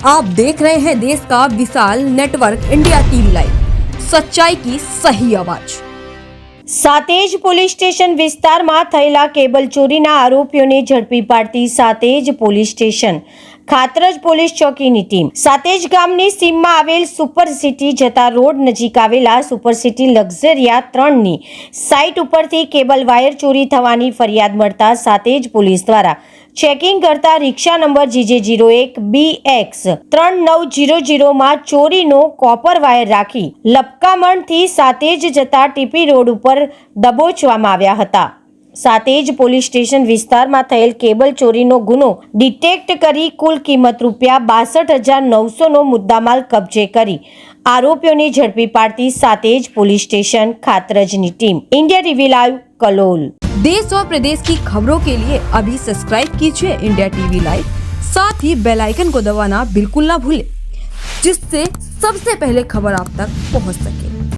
आप देख रहे हैं देश का विशाल नेटवर्क इंडिया टीवी लाइव, सच्चाई की सही आवाज। સાતેજ પોલીસ સ્ટેશન વિસ્તારમાં થયેલા કેબલ ચોરીના આરોપીઓને ઝડપી પાડતી સાતેજ પોલીસ સ્ટેશન ખાતરજ પોલીસ ચોકીની ટીમ સાતેજ ગામની સીમમાં આવેલ સુપર સિટી જતા રોડ નજીક આવેલા સુપર સિટી લક્ઝરિયા 3ની સાઇટ ઉપરથી કેબલ વાયર ચોરી થવાની ફરિયાદ મળતા સાતેજ પોલીસ દ્વારા ચેકિંગ કરતા રિક્ષા નંબર GJ01 BX 3900 માં ચોરીનો કોપર વાયર રાખી લપકામણથી સાતેજ જતા ટીપી રોડ ઉપર દબોચવામાં આવ્યા હતા। સાતેજ પોલીસ સ્ટેશન વિસ્તારમાં થયેલ કેબલ ચોરીનો ગુનો ડિટેક્ટ કરી કુલ કિંમત ₹62,900 નો મુદ્દામાલ કબજે કરી આરોપીઓને ઝડપી પાડતી सातेज पुलिस स्टेशन खातरजनी team India TV live Kalol. देश और प्रदेश की खबरों के लिए अभी सब्सक्राइब कीजिए इंडिया टीवी लाइव, साथ ही बेल आइकन को दबाना बिल्कुल ना भूलें, जिससे सबसे पहले खबर आप तक पहुंच सके।